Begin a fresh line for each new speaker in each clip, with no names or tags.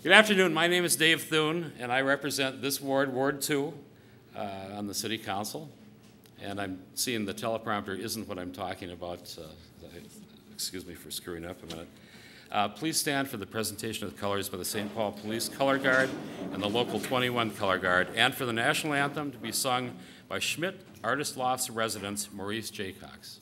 Good afternoon. My name is Dave Thune, and I represent this ward, Ward 2, on the City Council. And I'm seeing the teleprompter isn't what I'm talking about. Excuse me for screwing up a minute. Please stand for the presentation of the colors by the St. Paul Police Color Guard and the Local 21 Color Guard, and for the national anthem to be sung by Schmidt Artist Lofts residents Maurice J. Cox.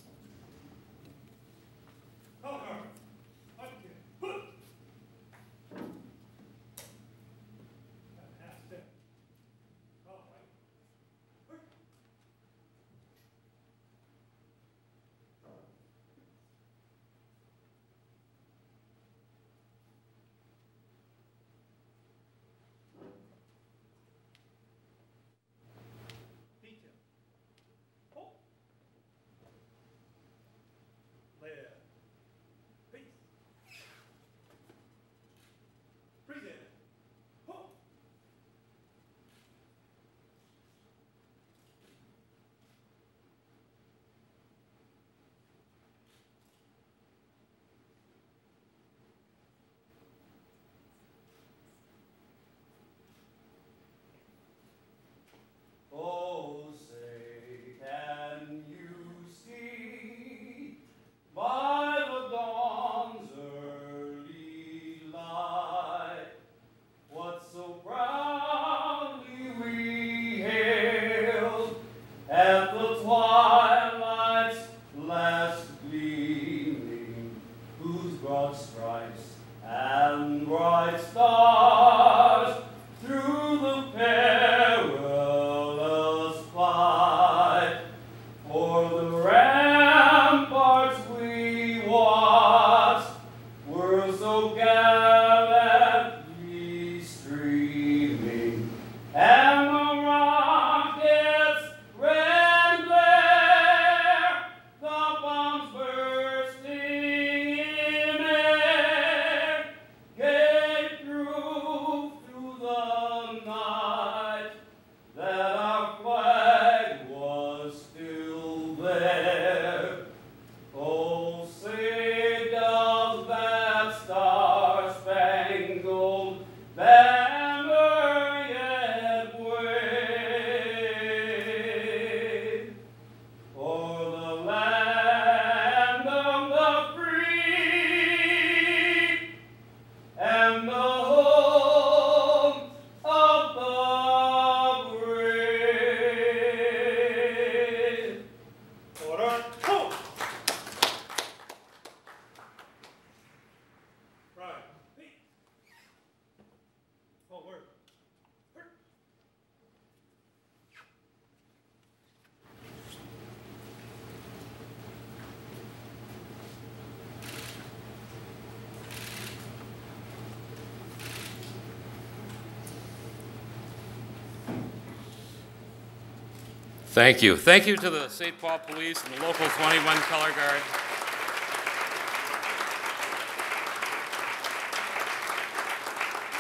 Thank you. Thank you to the St. Paul Police and the Local 21 Color Guard.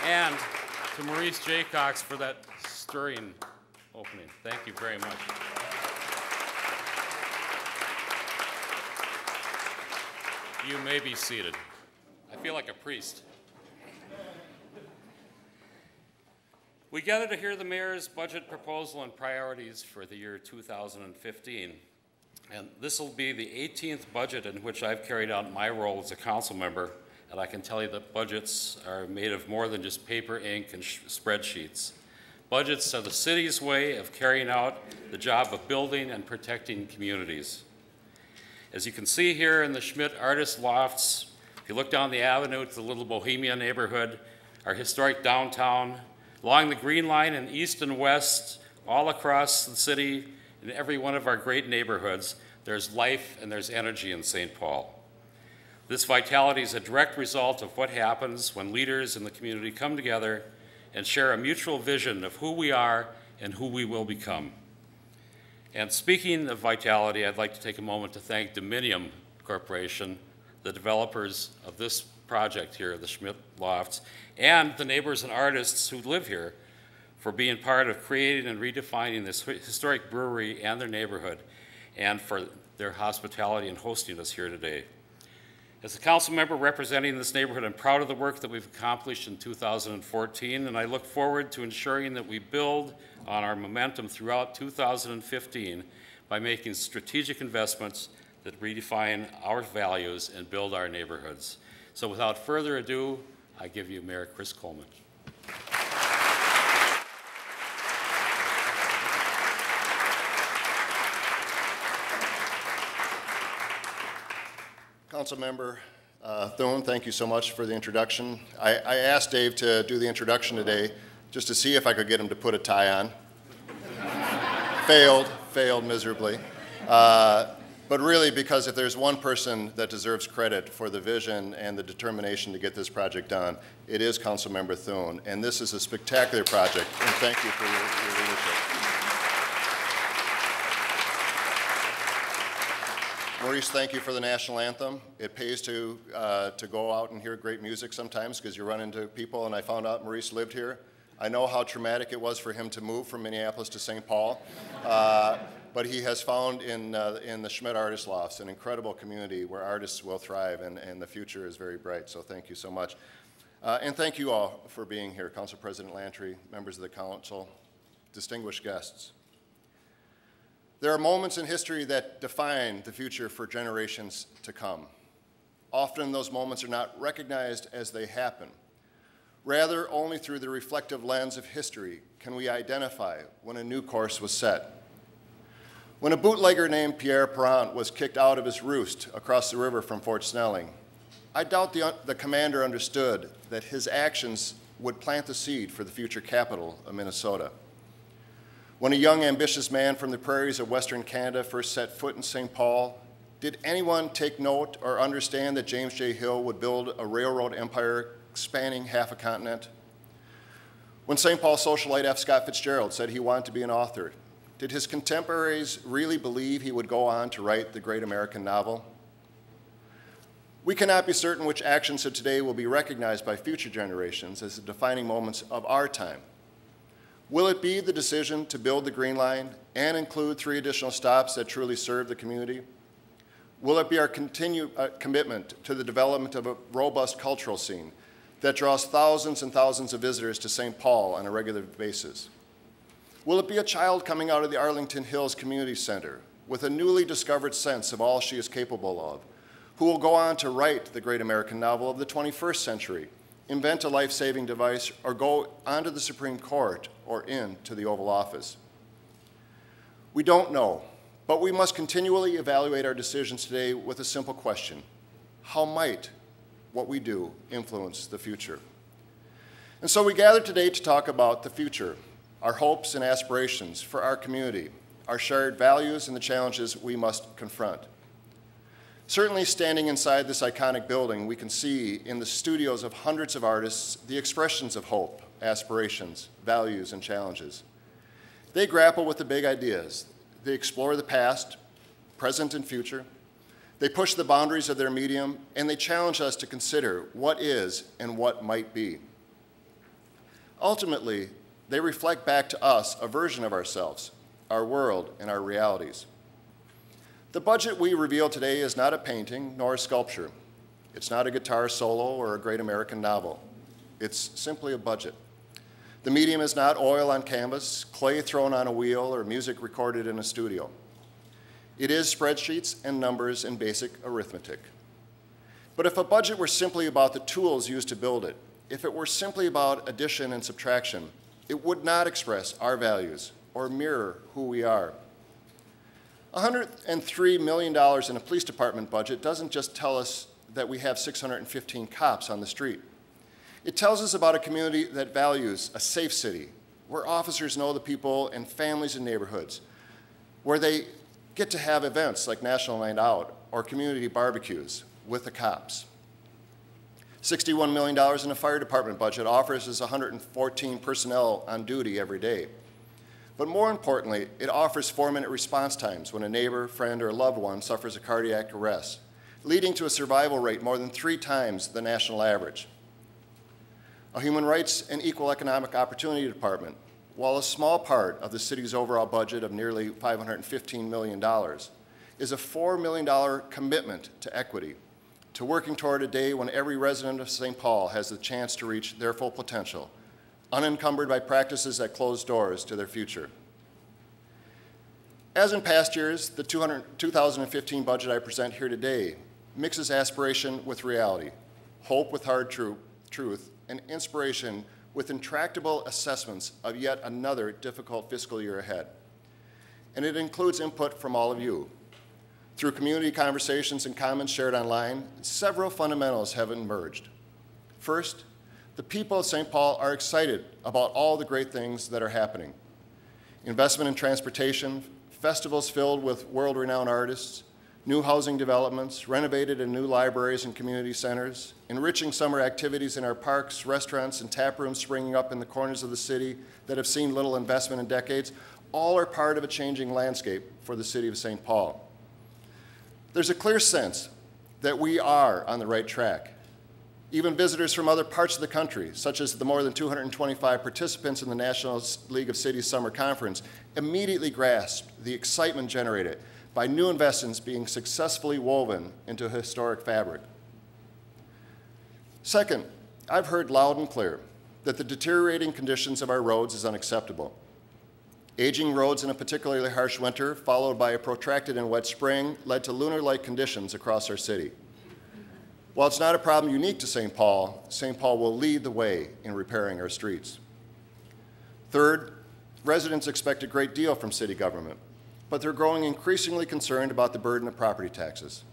And to Maurice J. Cox for that stirring opening. Thank you very much. You may be seated. I feel like a priest. We gather to hear the mayor's budget proposal and priorities for the year 2015. And this will be the 18th budget in which I've carried out my role as a council member. And I can tell you that budgets are made of more than just paper, ink, and spreadsheets. Budgets are the city's way of carrying out the job of building and protecting communities. As you can see here in the Schmidt Artist Lofts, if you look down the avenue to the little Bohemia neighborhood, our historic downtown, along the Green Line and east and west, all across the city, in every one of our great neighborhoods, there's life and there's energy in St. Paul. This vitality is a direct result of what happens when leaders in the community come together and share a mutual vision of who we are and who we will become. And speaking of vitality, I'd like to take a moment to thank Dominium Corporation, the developers of this project here, the Schmidt Lofts, and the neighbors and artists who live here for being part of creating and redefining this historic brewery and their neighborhood, and for their hospitality and hosting us here today. As a council member representing this neighborhood, I'm proud of the work that we've accomplished in 2014, and I look forward to ensuring that we build on our momentum throughout 2015 by making strategic investments that redefine our values and build our neighborhoods. So without further ado, I give you Mayor Chris Coleman.
Councilmember Thune, thank you so much for the introduction. I asked Dave to do the introduction today just to see if I could get him to put a tie on. Failed miserably. But really, because if there's one person that deserves credit for the vision and the determination to get this project done, it is Councilmember Thune. And this is a spectacular project, and thank you for your leadership. Maurice, thank you for the national anthem. It pays to go out and hear great music sometimes because you run into people, and I found out Maurice lived here. I know how traumatic it was for him to move from Minneapolis to St. Paul, but he has found in the Schmidt Artist Lofts an incredible community where artists will thrive, and the future is very bright, so thank you so much. And thank you all for being here, Council President Lantry, members of the council, distinguished guests. There are moments in history that define the future for generations to come. Often those moments are not recognized as they happen. Rather, only through the reflective lens of history can we identify when a new course was set. When a bootlegger named Pierre Perrant was kicked out of his roost across the river from Fort Snelling, I doubt the commander understood that his actions would plant the seed for the future capital of Minnesota. When a young, ambitious man from the prairies of Western Canada first set foot in St. Paul, did anyone take note or understand that James J. Hill would build a railroad empire spanning half a continent? When St. Paul socialite F. Scott Fitzgerald said he wanted to be an author, did his contemporaries really believe he would go on to write the great American novel? We cannot be certain which actions of today will be recognized by future generations as the defining moments of our time. Will it be the decision to build the Green Line and include 3 additional stops that truly serve the community? Will it be our continued commitment to the development of a robust cultural scene that draws thousands and thousands of visitors to St. Paul on a regular basis? Will it be a child coming out of the Arlington Hills Community Center with a newly discovered sense of all she is capable of, who will go on to write the great American novel of the 21st century, invent a life-saving device, or go onto the Supreme Court or into the Oval Office? We don't know, but we must continually evaluate our decisions today with a simple question: how might what we do influence the future? And so we gather today to talk about the future, our hopes and aspirations for our community, our shared values, and the challenges we must confront. Certainly, standing inside this iconic building, we can see in the studios of hundreds of artists the expressions of hope, aspirations, values, and challenges. They grapple with the big ideas. They explore the past, present, and future. They push the boundaries of their medium, and they challenge us to consider what is and what might be. Ultimately, they reflect back to us a version of ourselves, our world, and our realities. The budget we reveal today is not a painting nor a sculpture. It's not a guitar solo or a great American novel. It's simply a budget. The medium is not oil on canvas, clay thrown on a wheel, or music recorded in a studio. It is spreadsheets and numbers and basic arithmetic. But if a budget were simply about the tools used to build it, if it were simply about addition and subtraction, it would not express our values or mirror who we are. $103 million in a police department budget doesn't just tell us that we have 615 cops on the street. It tells us about a community that values a safe city, where officers know the people and families and neighborhoods, where they get to have events like National Night Out or community barbecues with the cops. $61 million in a fire department budget offers us 114 personnel on duty every day. But more importantly, it offers 4-minute response times when a neighbor, friend, or loved one suffers a cardiac arrest, leading to a survival rate more than 3 times the national average. A human rights and equal economic opportunity department, while a small part of the city's overall budget of nearly $515 million, is a $4 million commitment to equity, to working toward a day when every resident of St. Paul has the chance to reach their full potential, unencumbered by practices that close doors to their future. As in past years, the 2015 budget I present here today mixes aspiration with reality, hope with hard truth, and inspiration with intractable assessments of yet another difficult fiscal year ahead. And it includes input from all of you. Through community conversations and comments shared online, several fundamentals have emerged. First, the people of St. Paul are excited about all the great things that are happening. Investment in transportation, festivals filled with world-renowned artists, new housing developments, renovated and new libraries and community centers, enriching summer activities in our parks, restaurants, and tap rooms springing up in the corners of the city that have seen little investment in decades, all are part of a changing landscape for the city of St. Paul. There's a clear sense that we are on the right track. Even visitors from other parts of the country, such as the more than 225 participants in the National League of Cities Summer Conference, immediately grasped the excitement generated by new investments being successfully woven into a historic fabric. Second, I've heard loud and clear that the deteriorating conditions of our roads is unacceptable. Aging roads in a particularly harsh winter, followed by a protracted and wet spring, led to lunar-like conditions across our city. While it's not a problem unique to St. Paul will lead the way in repairing our streets. Third, residents expect a great deal from city government, but they're growing increasingly concerned about the burden of property taxes.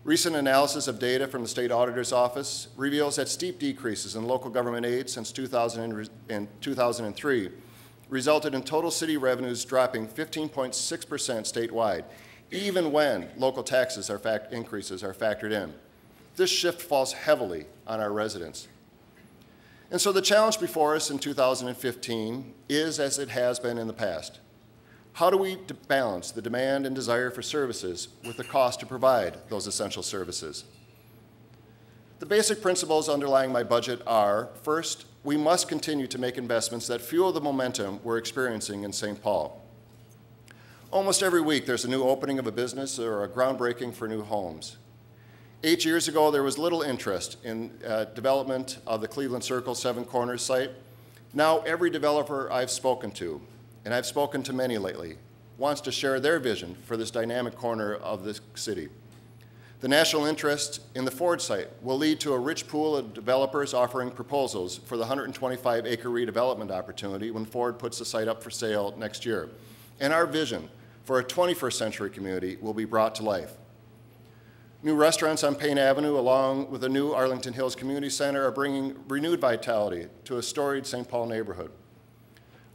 Recent analysis of data from the State Auditor's Office reveals that steep decreases in local government aid since 2003 resulted in total city revenues dropping 15.6% statewide, even when local taxes increases are factored in. This shift falls heavily on our residents. And so the challenge before us in 2015 is as it has been in the past. How do we balance the demand and desire for services with the cost to provide those essential services? The basic principles underlying my budget are, first, we must continue to make investments that fuel the momentum we're experiencing in St. Paul. Almost every week there's a new opening of a business or a groundbreaking for new homes. 8 years ago there was little interest in development of the Cleveland Circle Seven Corners site. Now every developer I've spoken to, and I've spoken to many lately, wants to share their vision for this dynamic corner of the city. The national interest in the Ford site will lead to a rich pool of developers offering proposals for the 125-acre redevelopment opportunity when Ford puts the site up for sale next year. And our vision for a 21st century community will be brought to life. New restaurants on Payne Avenue, along with the new Arlington Hills Community Center, are bringing renewed vitality to a storied St. Paul neighborhood.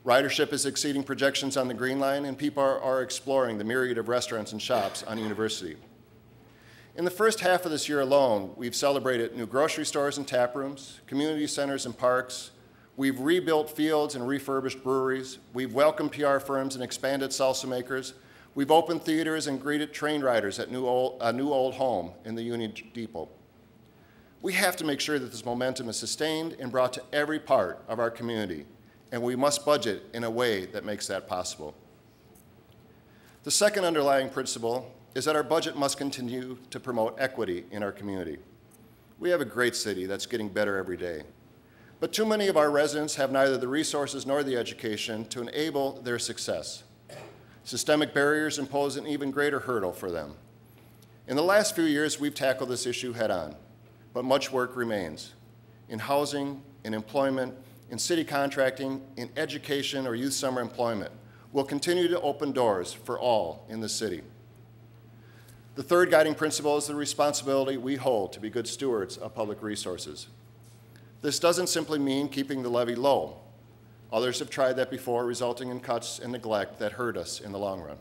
Ridership is exceeding projections on the Green Line, and people are exploring the myriad of restaurants and shops on University. In the first half of this year alone, we've celebrated new grocery stores and tap rooms, community centers and parks. We've rebuilt fields and refurbished breweries. We've welcomed PR firms and expanded salsa makers. We've opened theaters and greeted train riders at a new old home in the Union Depot. We have to make sure that this momentum is sustained and brought to every part of our community, and we must budget in a way that makes that possible. The second underlying principle is that our budget must continue to promote equity in our community. We have a great city that's getting better every day, but too many of our residents have neither the resources nor the education to enable their success. Systemic barriers impose an even greater hurdle for them. In the last few years, we've tackled this issue head-on, but much work remains. In housing, in employment, in city contracting, in education or youth summer employment, we'll continue to open doors for all in the city. The third guiding principle is the responsibility we hold to be good stewards of public resources. This doesn't simply mean keeping the levy low. Others have tried that before, resulting in cuts and neglect that hurt us in the long run.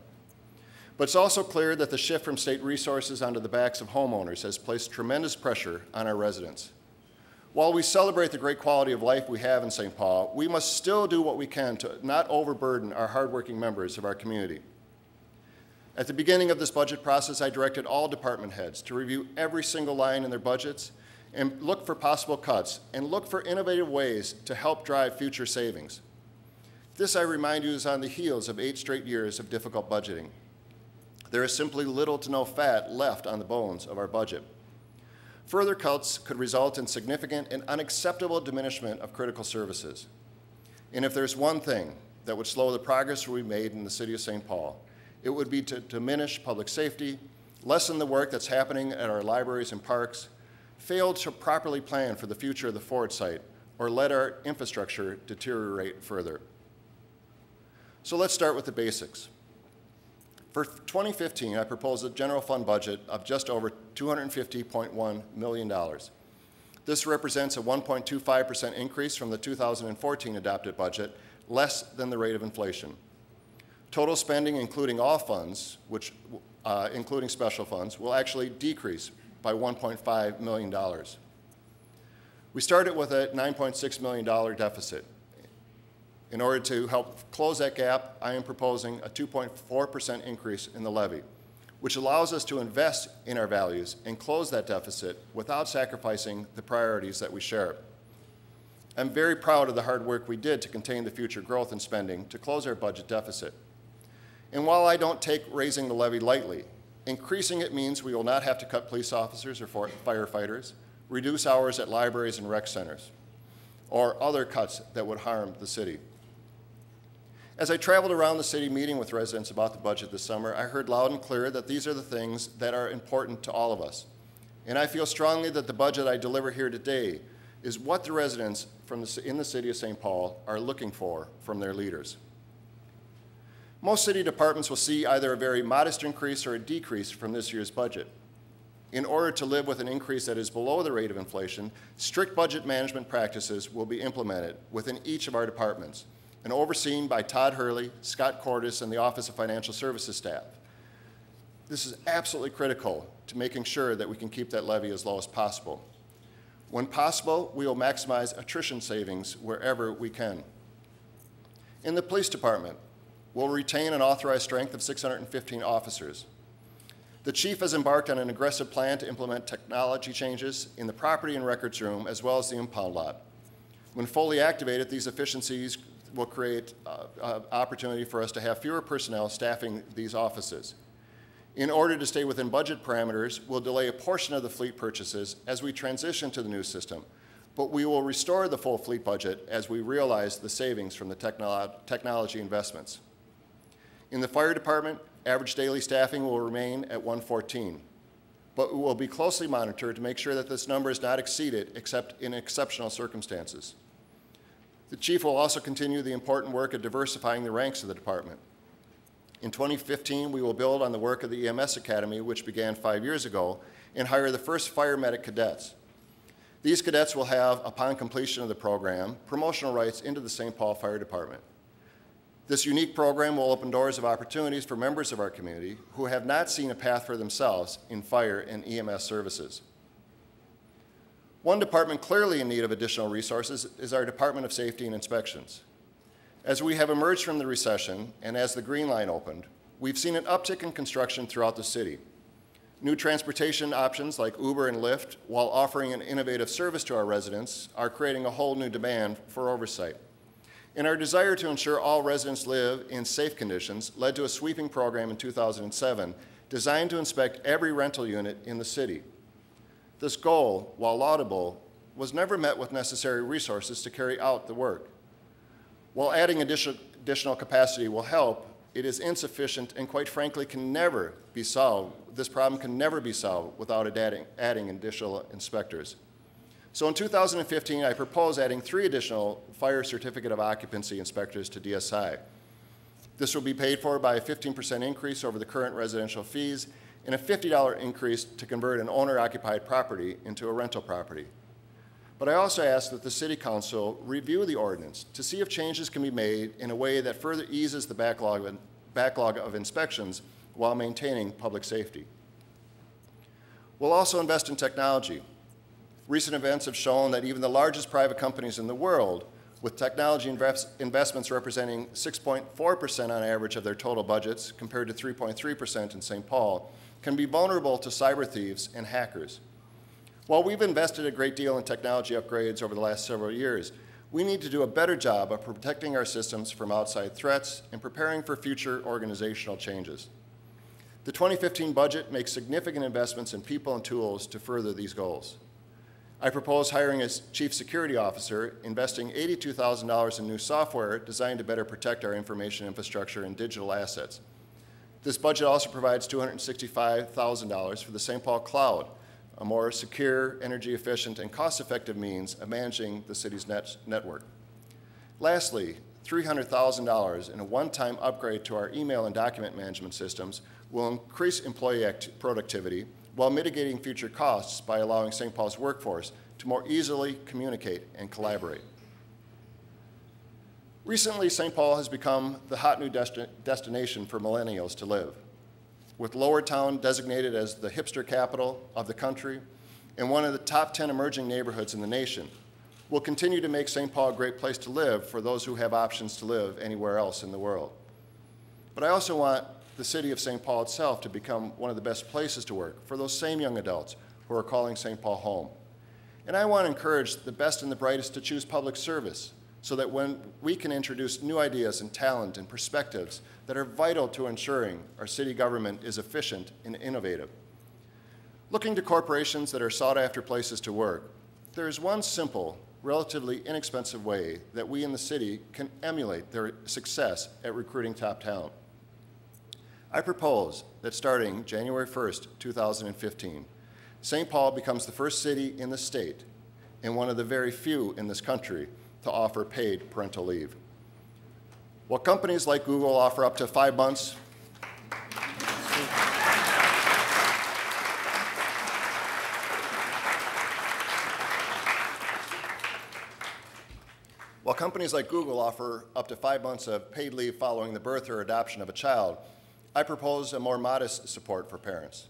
But it's also clear that the shift from state resources onto the backs of homeowners has placed tremendous pressure on our residents. While we celebrate the great quality of life we have in St. Paul, we must still do what we can to not overburden our hardworking members of our community. At the beginning of this budget process, I directed all department heads to review every single line in their budgets and look for possible cuts and look for innovative ways to help drive future savings. This, I remind you, is on the heels of 8 straight years of difficult budgeting. There is simply little to no fat left on the bones of our budget. Further cuts could result in significant and unacceptable diminishment of critical services. And if there's one thing that would slow the progress we've made in the city of St. Paul, it would be to diminish public safety, lessen the work that's happening at our libraries and parks, fail to properly plan for the future of the Ford site, or let our infrastructure deteriorate further. So let's start with the basics. For 2015, I proposed a general fund budget of just over $250.1 million. This represents a 1.25% increase from the 2014 adopted budget, less than the rate of inflation. Total spending, including all funds, including special funds, will actually decrease by $1.5 million. We started with a $9.6 million deficit. In order to help close that gap, I am proposing a 2.4% increase in the levy, which allows us to invest in our values and close that deficit without sacrificing the priorities that we share. I'm very proud of the hard work we did to contain the future growth in spending to close our budget deficit. And while I don't take raising the levy lightly, increasing it means we will not have to cut police officers or firefighters, reduce hours at libraries and rec centers, or other cuts that would harm the city. As I traveled around the city meeting with residents about the budget this summer, I heard loud and clear that these are the things that are important to all of us. And I feel strongly that the budget I deliver here today is what the residents in the city of St. Paul are looking for from their leaders. Most city departments will see either a very modest increase or a decrease from this year's budget. In order to live with an increase that is below the rate of inflation, strict budget management practices will be implemented within each of our departments and overseen by Todd Hurley, Scott Cordes, and the Office of Financial Services staff. This is absolutely critical to making sure that we can keep that levy as low as possible. When possible, we will maximize attrition savings wherever we can. In the police department, we'll retain an authorized strength of 615 officers. The chief has embarked on an aggressive plan to implement technology changes in the property and records room as well as the impound lot. When fully activated, these efficiencies will create opportunity for us to have fewer personnel staffing these offices. In order to stay within budget parameters, we'll delay a portion of the fleet purchases as we transition to the new system, but we will restore the full fleet budget as we realize the savings from the technology investments. In the fire department, average daily staffing will remain at 114, but we will be closely monitored to make sure that this number is not exceeded except in exceptional circumstances. The chief will also continue the important work of diversifying the ranks of the department. In 2015, we will build on the work of the EMS Academy, which began 5 years ago, and hire the first fire medic cadets. These cadets will have, upon completion of the program, promotional rights into the St. Paul Fire Department. This unique program will open doors of opportunities for members of our community who have not seen a path for themselves in fire and EMS services. One department clearly in need of additional resources is our Department of Safety and Inspections. As we have emerged from the recession and as the Green Line opened, we've seen an uptick in construction throughout the city. New transportation options like Uber and Lyft, while offering an innovative service to our residents, are creating a whole new demand for oversight. And our desire to ensure all residents live in safe conditions led to a sweeping program in 2007 designed to inspect every rental unit in the city. This goal, while laudable, was never met with necessary resources to carry out the work. While adding additional capacity will help, it is insufficient and quite frankly can never be solved. This problem can never be solved without adding additional inspectors. So in 2015, I propose adding 3 additional fire certificate of occupancy inspectors to DSI. This will be paid for by a 15% increase over the current residential fees and a $50 increase to convert an owner-occupied property into a rental property. But I also ask that the City Council review the ordinance to see if changes can be made in a way that further eases the backlog of inspections while maintaining public safety. We'll also invest in technology. Recent events have shown that even the largest private companies in the world, with technology investments representing 6.4% on average of their total budgets compared to 3.3% in St. Paul, can be vulnerable to cyber thieves and hackers. While we've invested a great deal in technology upgrades over the last several years, we need to do a better job of protecting our systems from outside threats and preparing for future organizational changes. The 2015 budget makes significant investments in people and tools to further these goals. I propose hiring a chief security officer, investing $82,000 in new software designed to better protect our information infrastructure and digital assets. This budget also provides $265,000 for the St. Paul Cloud, a more secure, energy efficient, and cost-effective means of managing the city's network. Lastly, $300,000 in a one-time upgrade to our email and document management systems will increase employee productivity while mitigating future costs by allowing St. Paul's workforce to more easily communicate and collaborate. Recently, St. Paul has become the hot new destination for millennials to live. With Lower Town designated as the hipster capital of the country and one of the top 10 emerging neighborhoods in the nation, we'll continue to make St. Paul a great place to live for those who have options to live anywhere else in the world. But I also want the city of St. Paul itself to become one of the best places to work for those same young adults who are calling St. Paul home. And I want to encourage the best and the brightest to choose public service so that when we can introduce new ideas and talent and perspectives that are vital to ensuring our city government is efficient and innovative. Looking to corporations that are sought-after places to work, there is one simple, relatively inexpensive way that we in the city can emulate their success at recruiting top talent. I propose that starting January 1st, 2015, St. Paul becomes the first city in the state and one of the very few in this country to offer paid parental leave. While companies like Google offer up to 5 months, of paid leave following the birth or adoption of a child, I propose a more modest support for parents.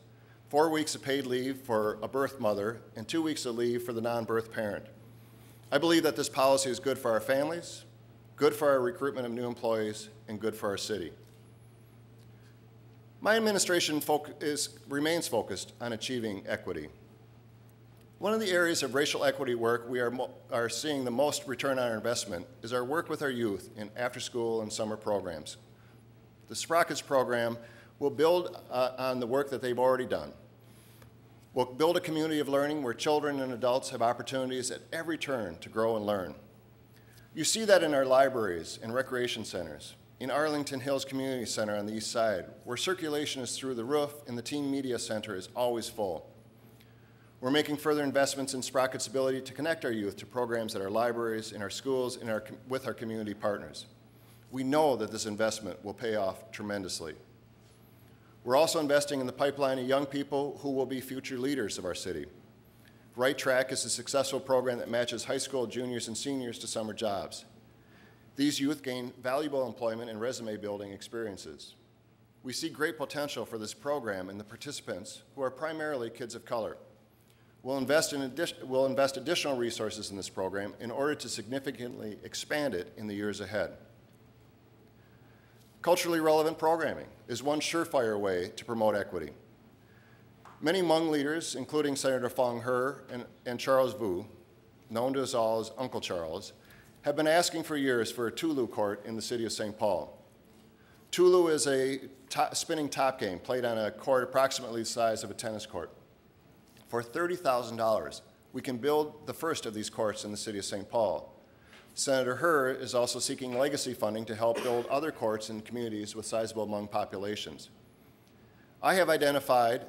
4 weeks of paid leave for a birth mother and 2 weeks of leave for the non-birth parent. I believe that this policy is good for our families, good for our recruitment of new employees, and good for our city. My administration remains focused on achieving equity. One of the areas of racial equity work we are seeing the most return on our investment is our work with our youth in after-school and summer programs. The Sprockets program will build on the work that they've already done. We'll build a community of learning where children and adults have opportunities at every turn to grow and learn. You see that in our libraries and recreation centers, in Arlington Hills Community Center on the east side, where circulation is through the roof and the Teen Media Center is always full. We're making further investments in Sprockets' ability to connect our youth to programs at our libraries, in our schools, and with our community partners. We know that this investment will pay off tremendously. We're also investing in the pipeline of young people who will be future leaders of our city. Right Track is a successful program that matches high school juniors and seniors to summer jobs. These youth gain valuable employment and resume building experiences. We see great potential for this program in the participants who are primarily kids of color. We'll invest additional resources in this program in order to significantly expand it in the years ahead. Culturally relevant programming is one surefire way to promote equity. Many Hmong leaders, including Senator Fong He and Charles Vu, known to us all as Uncle Charles, have been asking for years for a Tulu court in the city of St. Paul. Tulu is a spinning top game played on a court approximately the size of a tennis court. For $30,000, we can build the first of these courts in the city of St. Paul. Senator He is also seeking legacy funding to help build other courts in communities with sizable Hmong populations. I have identified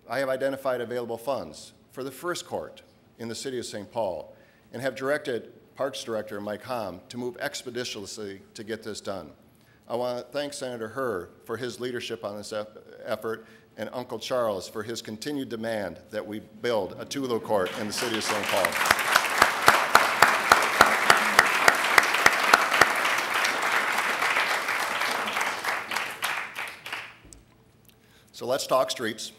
available funds for the first court in the city of St. Paul and have directed Parks Director Mike Hom to move expeditiously to get this done. I want to thank Senator He for his leadership on this effort and Uncle Charles for his continued demand that we build a Tulu court in the city of St. Paul. So let's talk streets.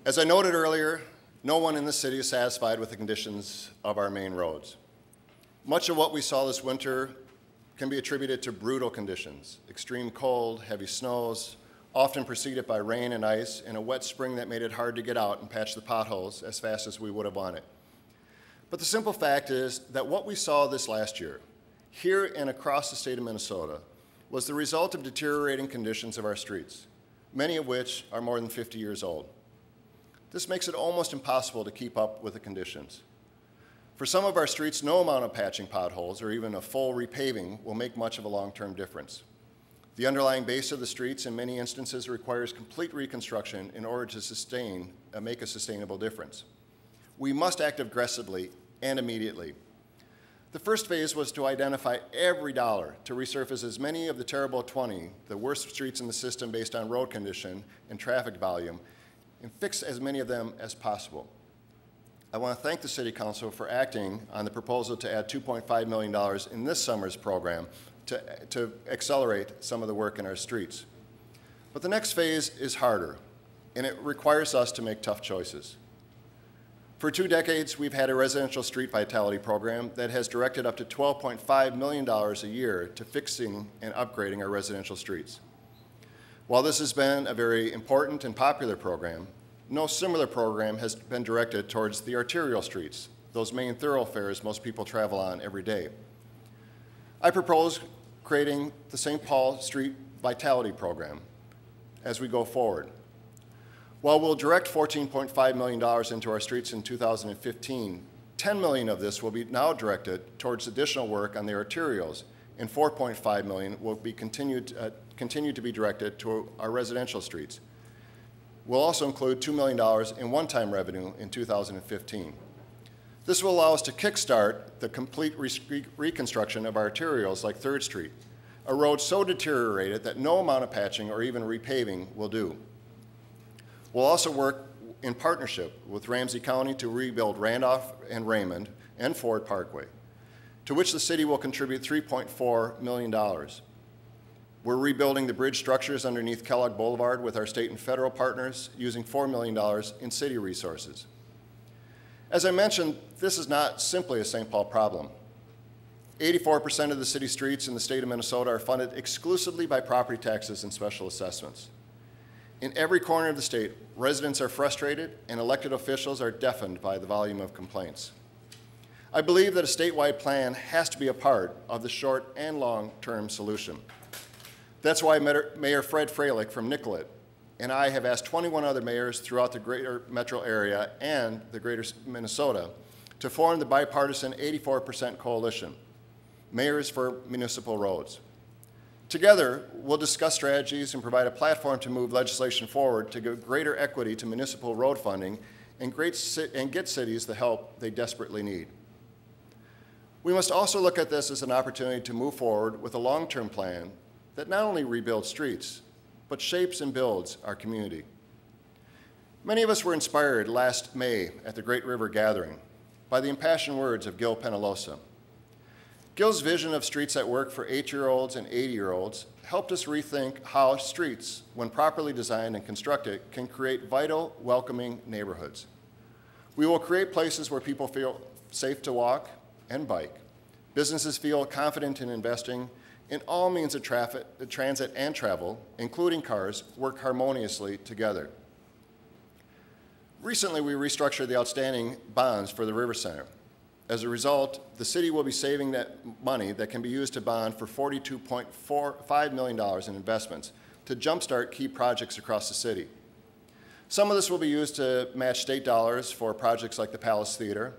As I noted earlier, no one in the city is satisfied with the conditions of our main roads. Much of what we saw this winter can be attributed to brutal conditions: extreme cold, heavy snows, often preceded by rain and ice, and a wet spring that made it hard to get out and patch the potholes as fast as we would have wanted. But the simple fact is that what we saw this last year, here and across the state of Minnesota, was the result of deteriorating conditions of our streets, many of which are more than 50 years old. This makes it almost impossible to keep up with the conditions. For some of our streets, no amount of patching potholes or even a full repaving will make much of a long-term difference. The underlying base of the streets in many instances requires complete reconstruction in order to make a sustainable difference. We must act aggressively and immediately. The first phase was to identify every dollar to resurface as many of the terrible 20, the worst streets in the system based on road condition and traffic volume, and fix as many of them as possible. I want to thank the City Council for acting on the proposal to add $2.5 million in this summer's program to accelerate some of the work in our streets. But the next phase is harder, and it requires us to make tough choices. For 2 decades, we've had a residential street vitality program that has directed up to $12.5 million a year to fixing and upgrading our residential streets. While this has been a very important and popular program, no similar program has been directed towards the arterial streets, those main thoroughfares most people travel on every day. I propose creating the St. Paul Street Vitality Program as we go forward. While we'll direct $14.5 million into our streets in 2015, $10 million of this will be now directed towards additional work on the arterials, and $4.5 million will be continued to be directed to our residential streets. We'll also include $2 million in one-time revenue in 2015. This will allow us to kickstart the complete reconstruction of our arterials like 3rd Street, a road so deteriorated that no amount of patching or even repaving will do. We'll also work in partnership with Ramsey County to rebuild Randolph and Raymond and Ford Parkway, to which the city will contribute $3.4 million. We're rebuilding the bridge structures underneath Kellogg Boulevard with our state and federal partners using $4 million in city resources. As I mentioned, this is not simply a St. Paul problem. 84% of the city streets in the state of Minnesota are funded exclusively by property taxes and special assessments. In every corner of the state, residents are frustrated and elected officials are deafened by the volume of complaints. I believe that a statewide plan has to be a part of the short and long-term solution. That's why Mayor Fred Freilich from Nicollet and I have asked 21 other mayors throughout the greater metro area and the greater Minnesota to form the bipartisan 84% coalition, Mayors for Municipal Roads. Together, we'll discuss strategies and provide a platform to move legislation forward to give greater equity to municipal road funding and get cities the help they desperately need. We must also look at this as an opportunity to move forward with a long-term plan that not only rebuilds streets, but shapes and builds our community. Many of us were inspired last May at the Great River Gathering by the impassioned words of Gil Penalosa. Gil's vision of streets at work for 8-year-olds and 80-year-olds helped us rethink how streets, when properly designed and constructed, can create vital, welcoming neighborhoods. We will create places where people feel safe to walk and bike. Businesses feel confident in investing, and all means of transit and travel, including cars, work harmoniously together. Recently, we restructured the outstanding bonds for the River Center. As a result, the city will be saving that money that can be used to bond for $42.5 million in investments to jumpstart key projects across the city. Some of this will be used to match state dollars for projects like the Palace Theater,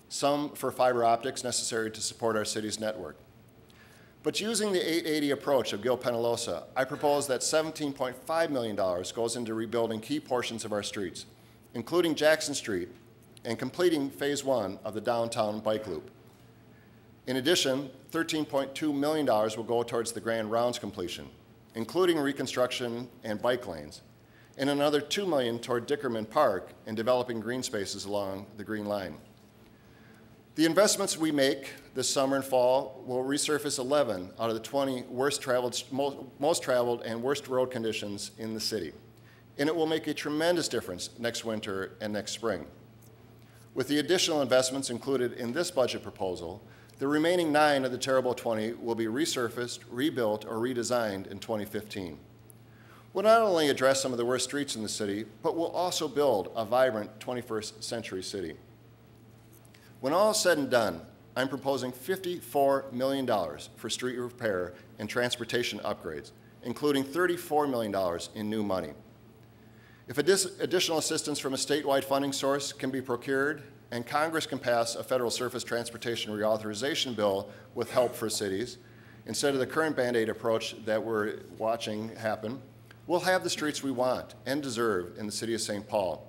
some for fiber optics necessary to support our city's network. But using the 880 approach of Gil Penalosa, I propose that $17.5 million goes into rebuilding key portions of our streets, including Jackson Street and completing phase 1 of the downtown bike loop. In addition, $13.2 million will go towards the Grand Rounds completion, including reconstruction and bike lanes, and another $2 million toward Dickerman Park and developing green spaces along the Green Line. The investments we make this summer and fall will resurface 11 out of the 20 most traveled and worst road conditions in the city, and it will make a tremendous difference next winter and next spring. With the additional investments included in this budget proposal, the remaining 9 of the terrible 20 will be resurfaced, rebuilt, or redesigned in 2015. We'll not only address some of the worst streets in the city, but we'll also build a vibrant 21st century city. When all is said and done, I'm proposing $54 million for street repair and transportation upgrades, including $34 million in new money. If additional assistance from a statewide funding source can be procured and Congress can pass a federal surface transportation reauthorization bill with help for cities, instead of the current Band-Aid approach that we're watching happen, we'll have the streets we want and deserve in the city of St. Paul.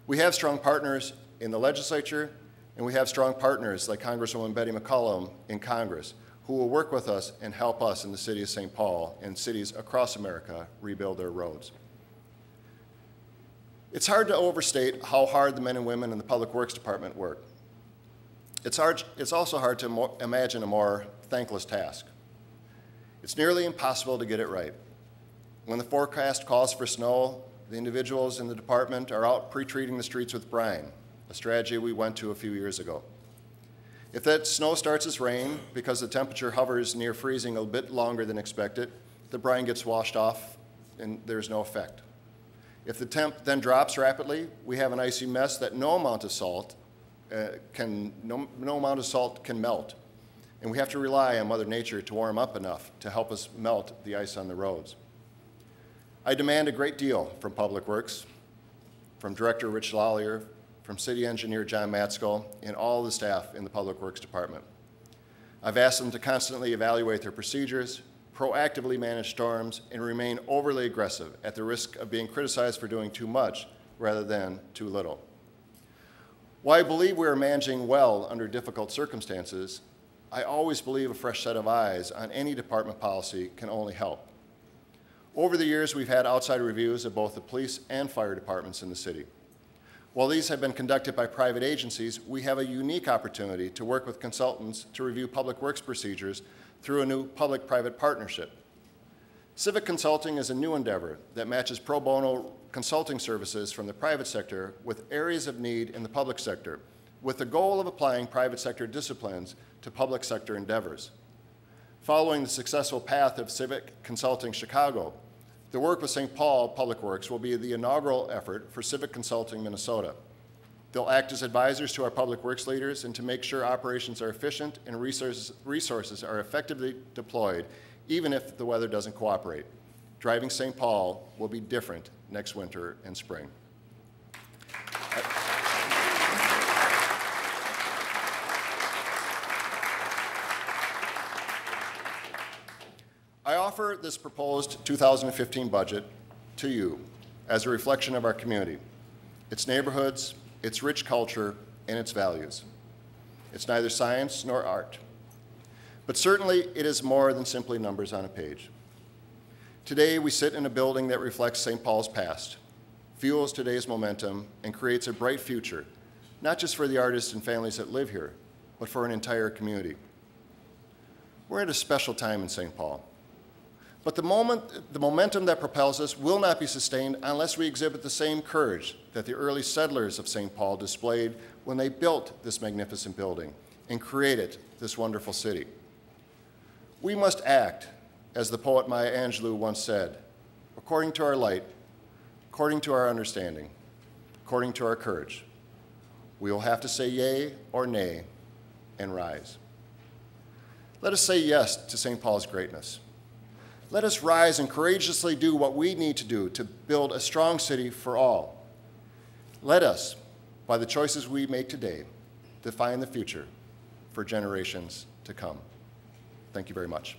We have strong partners in the legislature, and we have strong partners like Congresswoman Betty McCollum in Congress, who will work with us and help us in the city of St. Paul and cities across America rebuild their roads. It's hard to overstate how hard the men and women in the Public Works Department work. It's also hard to imagine a more thankless task. It's nearly impossible to get it right. When the forecast calls for snow, the individuals in the department are out pre-treating the streets with brine, a strategy we went to a few years ago. If that snow starts as rain because the temperature hovers near freezing a bit longer than expected, the brine gets washed off and there's no effect. If the temp then drops rapidly, we have an icy mess that no amount of salt can melt. And we have to rely on Mother Nature to warm up enough to help us melt the ice on the roads. I demand a great deal from Public Works, from Director Rich Lollier, from City Engineer John Matsko, and all the staff in the Public Works Department. I've asked them to constantly evaluate their procedures, proactively manage storms, and remain overly aggressive at the risk of being criticized for doing too much rather than too little. While I believe we are managing well under difficult circumstances, I always believe a fresh set of eyes on any department policy can only help. Over the years, we've had outside reviews of both the police and fire departments in the city. While these have been conducted by private agencies, we have a unique opportunity to work with consultants to review public works procedures through a new public-private partnership. Civic consulting is a new endeavor that matches pro bono consulting services from the private sector with areas of need in the public sector, with the goal of applying private sector disciplines to public sector endeavors. Following the successful path of Civic Consulting Chicago, the work with St. Paul Public Works will be the inaugural effort for Civic Consulting Minnesota. They'll act as advisors to our public works leaders and to make sure operations are efficient and resources are effectively deployed, even if the weather doesn't cooperate. Driving St. Paul will be different next winter and spring. I offer this proposed 2015 budget to you as a reflection of our community, its neighborhoods, its rich culture, and its values. It's neither science nor art, but certainly it is more than simply numbers on a page. Today, we sit in a building that reflects St. Paul's past, fuels today's momentum, and creates a bright future, not just for the artists and families that live here, but for an entire community. We're at a special time in St. Paul. But the momentum that propels us will not be sustained unless we exhibit the same courage that the early settlers of St. Paul displayed when they built this magnificent building and created this wonderful city. We must act, as the poet Maya Angelou once said, according to our light, according to our understanding, according to our courage. We will have to say yea or nay and rise. Let us say yes to St. Paul's greatness. Let us rise and courageously do what we need to do to build a strong city for all. Let us, by the choices we make today, define the future for generations to come. Thank you very much.